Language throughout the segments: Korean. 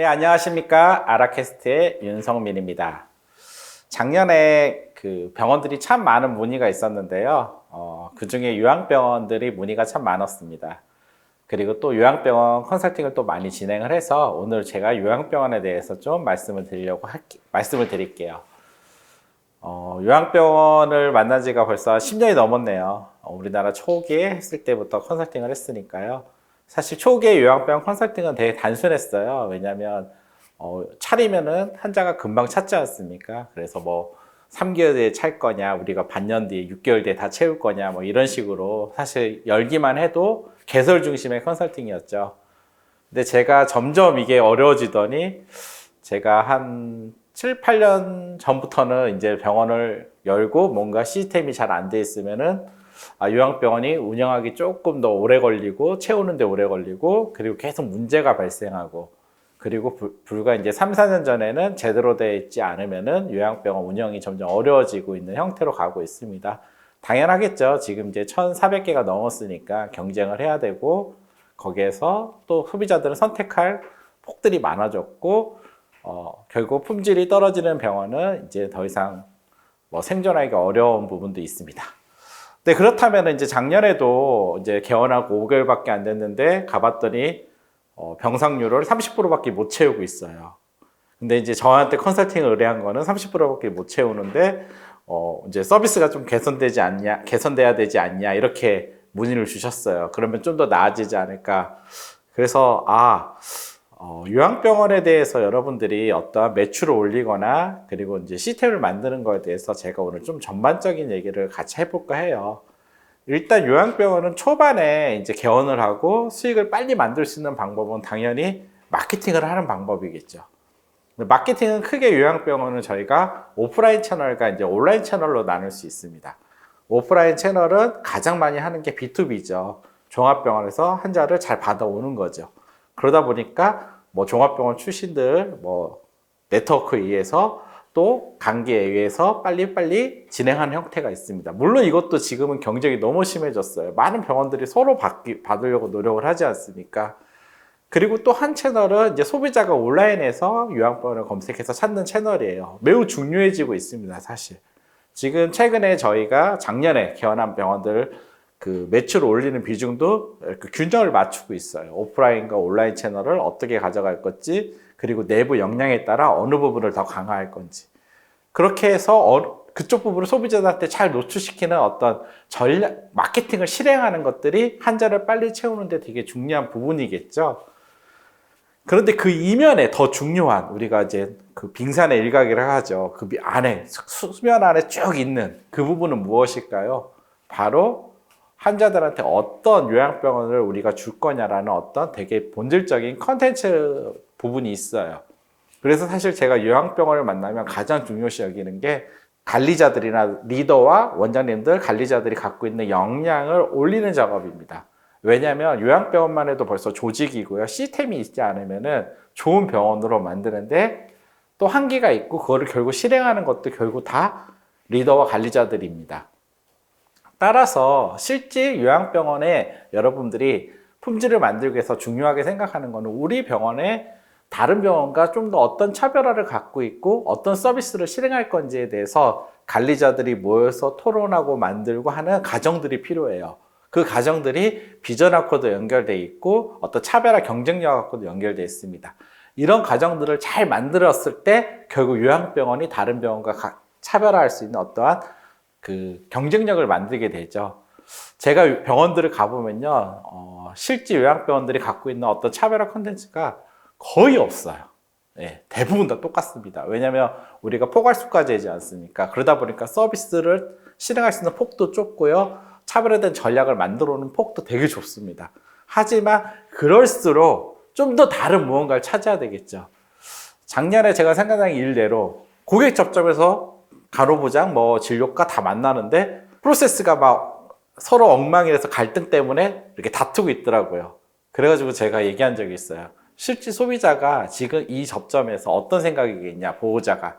네, 안녕하십니까. 아라캐스트의 윤성민입니다. 작년에 그 병원들이 참 많은 문의가 있었는데요. 그 중에 요양병원들이 문의가 참 많았습니다. 그리고 또 요양병원 컨설팅을 또 많이 진행을 해서 오늘 제가 요양병원에 대해서 좀 말씀을 드릴게요. 요양병원을 만난 지가 벌써 10년이 넘었네요. 우리나라 초기에 했을 때부터 컨설팅을 했으니까요. 사실 초기에 요양병원 컨설팅은 되게 단순했어요. 왜냐하면 차리면은 환자가 금방 찾지 않습니까? 그래서 뭐 3개월 뒤에 찰 거냐, 우리가 반년 뒤에 6개월 뒤에 다 채울 거냐, 뭐 이런 식으로 사실 열기만 해도 개설 중심의 컨설팅이었죠. 근데 제가 점점 이게 어려워지더니 제가 한 7, 8년 전부터는 이제 병원을 열고 뭔가 시스템이 잘 안 돼 있으면은 요양병원이 운영하기 조금 더 오래 걸리고 채우는데 오래 걸리고 그리고 계속 문제가 발생하고 그리고 불과 이제 3, 4년 전에는 제대로 되어 있지 않으면은 요양병원 운영이 점점 어려워지고 있는 형태로 가고 있습니다. 당연하겠죠. 지금 이제 1,400개가 넘었으니까 경쟁을 해야 되고 거기에서 또 소비자들은 선택할 폭들이 많아졌고 결국 품질이 떨어지는 병원은 이제 더 이상 뭐 생존하기가 어려운 부분도 있습니다. 네, 그렇다면 이제 작년에도 이제 개원하고 5개월밖에 안 됐는데 가봤더니 병상률을 30%밖에 못 채우고 있어요. 근데 이제 저한테 컨설팅을 의뢰한 거는 30%밖에 못 채우는데 이제 서비스가 좀 개선돼야 되지 않냐 이렇게 문의를 주셨어요. 그러면 좀 더 나아지지 않을까. 그래서 요양병원에 대해서 여러분들이 어떠한 매출을 올리거나 그리고 이제 시스템을 만드는 거에 대해서 제가 오늘 좀 전반적인 얘기를 같이 해볼까 해요. 일단 요양병원은 초반에 이제 개원을 하고 수익을 빨리 만들 수 있는 방법은 당연히 마케팅을 하는 방법이겠죠. 마케팅은 크게 요양병원은 저희가 오프라인 채널과 이제 온라인 채널로 나눌 수 있습니다. 오프라인 채널은 가장 많이 하는 게 B2B죠. 종합병원에서 환자를 잘 받아오는 거죠. 그러다 보니까 뭐 종합병원 출신들 뭐 네트워크에 의해서 또 관계에 의해서 빨리빨리 진행하는 형태가 있습니다. 물론 이것도 지금은 경쟁이 너무 심해졌어요. 많은 병원들이 서로 받으려고 노력을 하지 않습니까? 그리고 또 한 채널은 이제 소비자가 온라인에서 요양병원을 검색해서 찾는 채널이에요. 매우 중요해지고 있습니다, 사실. 지금 최근에 저희가 작년에 개원한 병원들 그 매출을 올리는 비중도 그 균형을 맞추고 있어요. 오프라인과 온라인 채널을 어떻게 가져갈 건지, 그리고 내부 역량에 따라 어느 부분을 더 강화할 건지. 그렇게 해서 그쪽 부분을 소비자들한테 잘 노출시키는 어떤 전략, 마케팅을 실행하는 것들이 환자를 빨리 채우는데 되게 중요한 부분이겠죠. 그런데 그 이면에 더 중요한 우리가 이제 그 빙산의 일각이라고 하죠. 그 안에 수면 안에 쭉 있는 그 부분은 무엇일까요? 바로 환자들한테 어떤 요양병원을 우리가 줄 거냐라는 어떤 되게 본질적인 컨텐츠 부분이 있어요. 그래서 사실 제가 요양병원을 만나면 가장 중요시 여기는 게 관리자들이나 리더와 원장님들, 관리자들이 갖고 있는 역량을 올리는 작업입니다. 왜냐하면 요양병원만 해도 벌써 조직이고요. 시스템이 있지 않으면은 좋은 병원으로 만드는데 또 한계가 있고 그거를 결국 실행하는 것도 결국 다 리더와 관리자들입니다. 따라서 실제 요양병원에 여러분들이 품질을 만들기 위해서 중요하게 생각하는 것은 우리 병원에 다른 병원과 좀 더 어떤 차별화를 갖고 있고 어떤 서비스를 실행할 건지에 대해서 관리자들이 모여서 토론하고 만들고 하는 과정들이 필요해요. 그 과정들이 비전하고도 연결되어 있고 어떤 차별화 경쟁력하고도 연결되어 있습니다. 이런 과정들을 잘 만들었을 때 결국 요양병원이 다른 병원과 차별화할 수 있는 어떠한 그 경쟁력을 만들게 되죠. 제가 병원들을 가보면요, 실제 요양병원들이 갖고 있는 어떤 차별화 콘텐츠가 거의 없어요. 네, 대부분 다 똑같습니다. 왜냐하면 우리가 포괄수까지 하지 않습니까? 그러다 보니까 서비스를 실행할 수 있는 폭도 좁고요, 차별화된 전략을 만들어 오는 폭도 되게 좁습니다. 하지만 그럴수록 좀 더 다른 무언가를 찾아야 되겠죠. 작년에 제가 생각한 일대로 고객 접점에서 간호부장, 뭐 진료과 다 만나는데 프로세스가 막 서로 엉망이라서 갈등 때문에 이렇게 다투고 있더라고요. 그래가지고 제가 얘기한 적이 있어요. 실제 소비자가 지금 이 접점에서 어떤 생각이겠냐, 보호자가.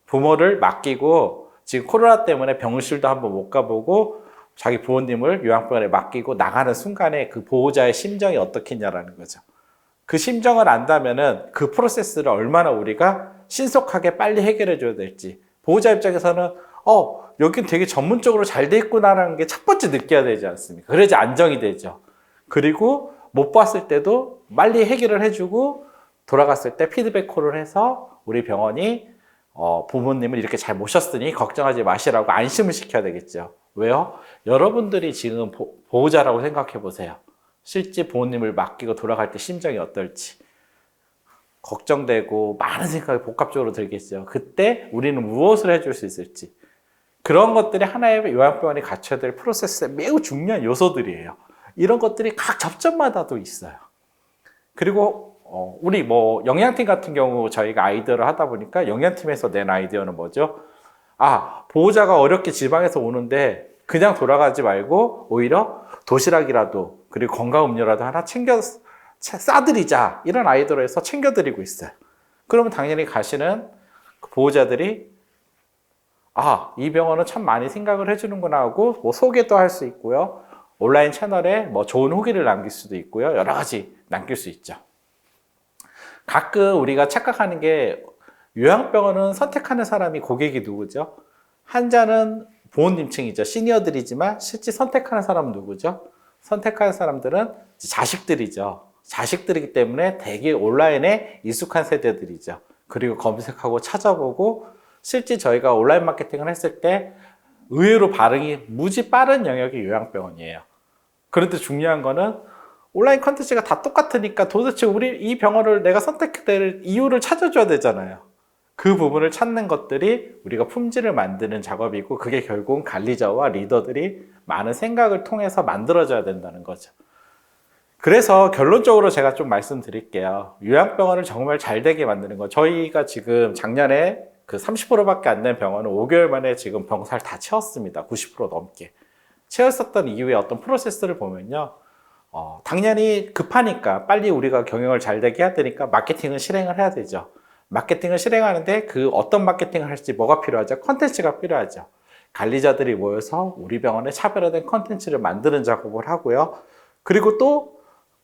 부모를 맡기고 지금 코로나 때문에 병실도 한번 못 가보고 자기 부모님을 요양병원에 맡기고 나가는 순간에 그 보호자의 심정이 어떻겠냐라는 거죠. 그 심정을 안다면은 그 프로세스를 얼마나 우리가 신속하게 빨리 해결해 줘야 될지. 보호자 입장에서는 여긴 되게 전문적으로 잘 돼 있구나라는 게 첫 번째 느껴야 되지 않습니까? 그래야지 안정이 되죠. 그리고 못 봤을 때도 빨리 해결을 해주고 돌아갔을 때 피드백 콜을 해서 우리 병원이 부모님을 이렇게 잘 모셨으니 걱정하지 마시라고 안심을 시켜야 되겠죠. 왜요? 여러분들이 지금 보호자라고 생각해 보세요. 실제 부모님을 맡기고 돌아갈 때 심정이 어떨지. 걱정되고 많은 생각이 복합적으로 들겠죠. 그때 우리는 무엇을 해줄 수 있을지. 그런 것들이 하나의 요양병원이 갖춰야 될 프로세스의 매우 중요한 요소들이에요. 이런 것들이 각 접점마다도 있어요. 그리고 우리 영양팀 같은 경우 저희가 아이디어를 하다 보니까 영양팀에서 낸 아이디어는 뭐죠? 보호자가 어렵게 지방에서 오는데 그냥 돌아가지 말고 오히려 도시락이라도 그리고 건강음료라도 하나 싸드리자, 이런 아이디어로 해서 챙겨드리고 있어요. 그러면 당연히 가시는 보호자들이 이 병원은 참 많이 생각을 해주는구나 하고 소개도 할 수 있고요. 온라인 채널에 좋은 후기를 남길 수도 있고요. 여러 가지 남길 수 있죠. 가끔 우리가 착각하는 게 요양병원은 선택하는 사람이 고객이 누구죠? 환자는 부모님층이죠. 시니어들이지만 실제 선택하는 사람은 누구죠? 선택하는 사람들은 자식들이죠. 자식들이기 때문에 되게 온라인에 익숙한 세대들이죠. 그리고 검색하고 찾아보고 실제 저희가 온라인 마케팅을 했을 때 의외로 반응이 무지 빠른 영역이 요양병원이에요. 그런데 중요한 거는 온라인 컨텐츠가 다 똑같으니까 도대체 우리 이 병원을 내가 선택될 이유를 찾아줘야 되잖아요. 그 부분을 찾는 것들이 우리가 품질을 만드는 작업이고 그게 결국은 관리자와 리더들이 많은 생각을 통해서 만들어져야 된다는 거죠. 그래서 결론적으로 제가 좀 말씀드릴게요. 요양병원을 정말 잘 되게 만드는 거. 저희가 지금 작년에 그 30%밖에 안 된 병원은 5개월 만에 지금 병사를 다 채웠습니다. 90% 넘게. 채웠었던 이후에 어떤 프로세스를 보면요. 당연히 급하니까 빨리 우리가 경영을 잘 되게 해야 되니까 마케팅을 실행을 해야 되죠. 마케팅을 실행하는데 그 어떤 마케팅을 할지 뭐가 필요하죠? 컨텐츠가 필요하죠. 관리자들이 모여서 우리 병원에 차별화된 컨텐츠를 만드는 작업을 하고요. 그리고 또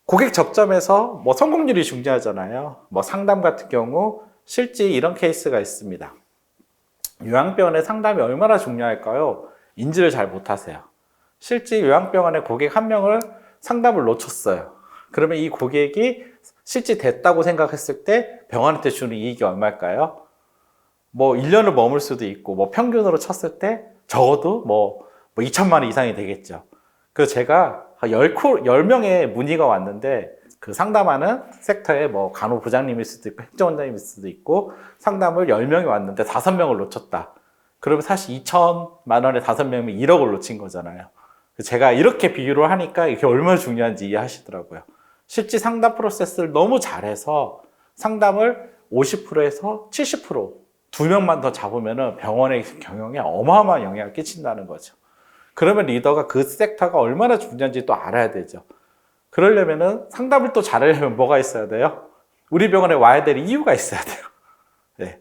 고객 접점에서 성공률이 중요하잖아요. 상담 같은 경우 실제 이런 케이스가 있습니다. 요양병원의 상담이 얼마나 중요할까요? 인지를 잘 못하세요. 실제 요양병원의 고객 한 명을 상담을 놓쳤어요. 그러면 이 고객이 실제 됐다고 생각했을 때 병원한테 주는 이익이 얼마일까요? 1년을 머물 수도 있고, 평균으로 쳤을 때 적어도 2천만 원 이상이 되겠죠. 그래서 제가 10명의 문의가 왔는데, 그 상담하는 섹터에 간호부장님일 수도 있고, 행정원장님일 수도 있고, 상담을 10명이 왔는데 5명을 놓쳤다. 그러면 사실 2천만 원에 5명이면 1억을 놓친 거잖아요. 제가 이렇게 비유를 하니까 이게 얼마나 중요한지 이해하시더라고요. 실제 상담 프로세스를 너무 잘해서 상담을 50%에서 70%, 2명만 더 잡으면 병원의 경영에 어마어마한 영향을 끼친다는 거죠. 그러면 리더가 그 섹터가 얼마나 중요한지 또 알아야 되죠. 그러려면 상담을 또 잘하려면 뭐가 있어야 돼요? 우리 병원에 와야 될 이유가 있어야 돼요. 네.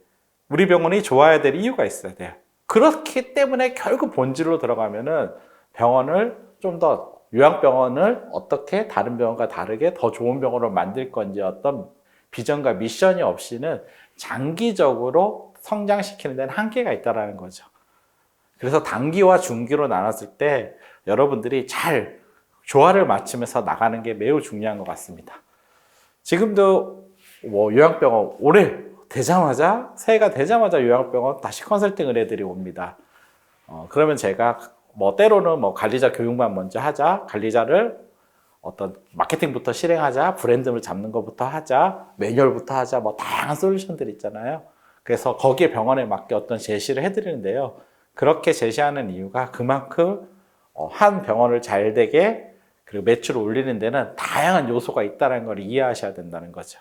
우리 병원이 좋아야 될 이유가 있어야 돼요. 그렇기 때문에 결국 본질로 들어가면은 병원을 좀 더 요양병원을 어떻게 다른 병원과 다르게 더 좋은 병원으로 만들 건지 어떤 비전과 미션이 없이는 장기적으로 성장시키는 데는 한계가 있다는 거죠. 그래서 단기와 중기로 나눴을 때 여러분들이 잘 조화를 맞추면서 나가는 게 매우 중요한 것 같습니다. 지금도 요양병원 올해 되자마자 새해가 되자마자 요양병원 다시 컨설팅을 애들이 옵니다. 그러면 제가 때로는 관리자 교육만 먼저 하자, 관리자를 어떤 마케팅부터 실행하자, 브랜드를 잡는 것부터 하자, 매뉴얼부터 하자, 다양한 솔루션들이 있잖아요. 그래서 거기에 병원에 맞게 어떤 제시를 해드리는데요. 그렇게 제시하는 이유가 그만큼 한 병원을 잘 되게 그리고 매출을 올리는 데는 다양한 요소가 있다는 걸 이해하셔야 된다는 거죠.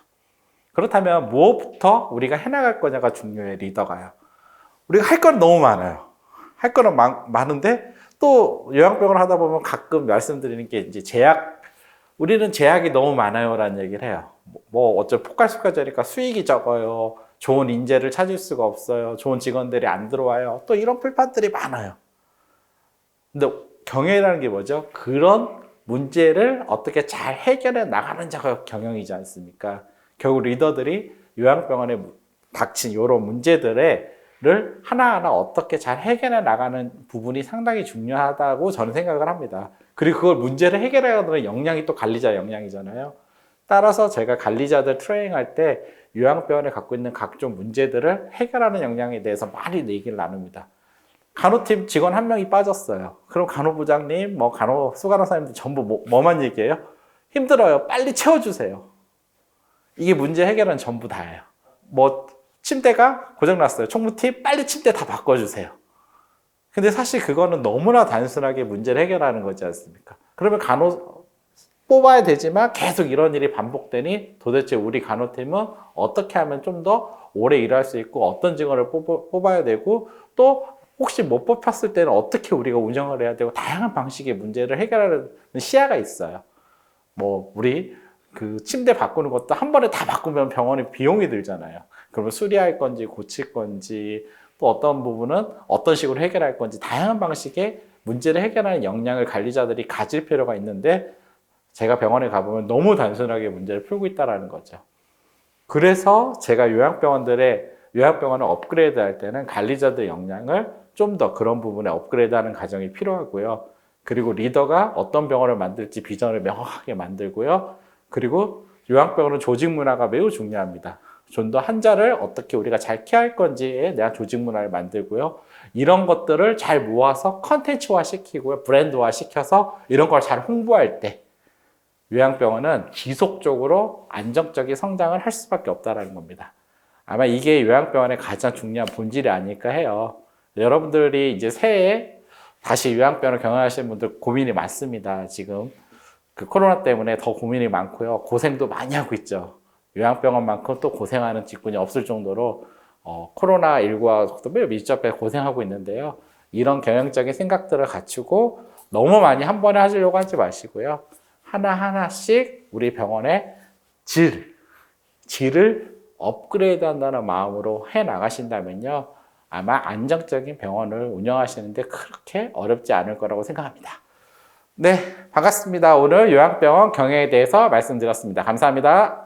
그렇다면 무엇부터 우리가 해나갈 거냐가 중요해, 리더가요. 우리가 할 건 너무 많아요. 할 거는 많은데 또 요양병원을 하다 보면 가끔 말씀드리는 게 이제 우리는 제약이 너무 많아요 라는 얘기를 해요. 어쩌면 폭발수가제니까 수익이 적어요. 좋은 인재를 찾을 수가 없어요. 좋은 직원들이 안 들어와요. 또 이런 불만들이 많아요. 근데 경영이라는 게 뭐죠? 그런 문제를 어떻게 잘 해결해 나가는 자가 경영이지 않습니까? 결국 리더들이 요양병원에 닥친 이런 문제들을 하나하나 어떻게 잘 해결해 나가는 부분이 상당히 중요하다고 저는 생각을 합니다. 그리고 그걸 문제를 해결하는 역량이 또 관리자 역량이잖아요. 따라서 제가 관리자들 트레이닝할 때 요양병원에 갖고 있는 각종 문제들을 해결하는 역량에 대해서 많이 얘기를 나눕니다. 간호팀 직원 한 명이 빠졌어요. 그럼 간호부장님, 수간호사님들 전부 뭐만 얘기해요? 힘들어요. 빨리 채워주세요. 이게 문제 해결은 전부 다예요. 침대가 고장났어요. 총무팀 빨리 침대 다 바꿔주세요. 근데 사실 그거는 너무나 단순하게 문제를 해결하는 거지 않습니까? 그러면 간호 뽑아야 되지만 계속 이런 일이 반복되니 도대체 우리 간호팀은 어떻게 하면 좀 더 오래 일할 수 있고 어떤 직원을 뽑아야 되고 또 혹시 못 뽑혔을 때는 어떻게 우리가 운영을 해야 되고 다양한 방식의 문제를 해결하는 시야가 있어요. 우리 그 침대 바꾸는 것도 한 번에 다 바꾸면 병원에 비용이 들잖아요. 그러면 수리할 건지 고칠 건지 또 어떤 부분은 어떤 식으로 해결할 건지 다양한 방식의 문제를 해결하는 역량을 관리자들이 가질 필요가 있는데 제가 병원에 가보면 너무 단순하게 문제를 풀고 있다는 거죠. 그래서 제가 요양병원을 업그레이드 할 때는 관리자들 역량을 좀 더 그런 부분에 업그레이드하는 과정이 필요하고요. 그리고 리더가 어떤 병원을 만들지 비전을 명확하게 만들고요. 그리고 요양병원은 조직 문화가 매우 중요합니다. 좀 더 환자를 어떻게 우리가 잘 케어할 건지에 대한 조직 문화를 만들고요. 이런 것들을 잘 모아서 컨텐츠화 시키고요. 브랜드화 시켜서 이런 걸 잘 홍보할 때 요양병원은 지속적으로 안정적인 성장을 할 수밖에 없다는 겁니다. 아마 이게 요양병원의 가장 중요한 본질이 아닐까 해요. 여러분들이 이제 새해에 다시 요양병원을 경영하시는 분들 고민이 많습니다. 지금 그 코로나 때문에 더 고민이 많고요. 고생도 많이 하고 있죠. 요양병원만큼 또 고생하는 직군이 없을 정도로 코로나19와 매우 밀접하게 고생하고 있는데요. 이런 경영적인 생각들을 갖추고 너무 많이 한 번에 하시려고 하지 마시고요. 하나하나씩 우리 병원의 질을 업그레이드 한다는 마음으로 해 나가신다면요. 아마 안정적인 병원을 운영하시는데 그렇게 어렵지 않을 거라고 생각합니다. 네, 반갑습니다. 오늘 요양병원 경영에 대해서 말씀드렸습니다. 감사합니다.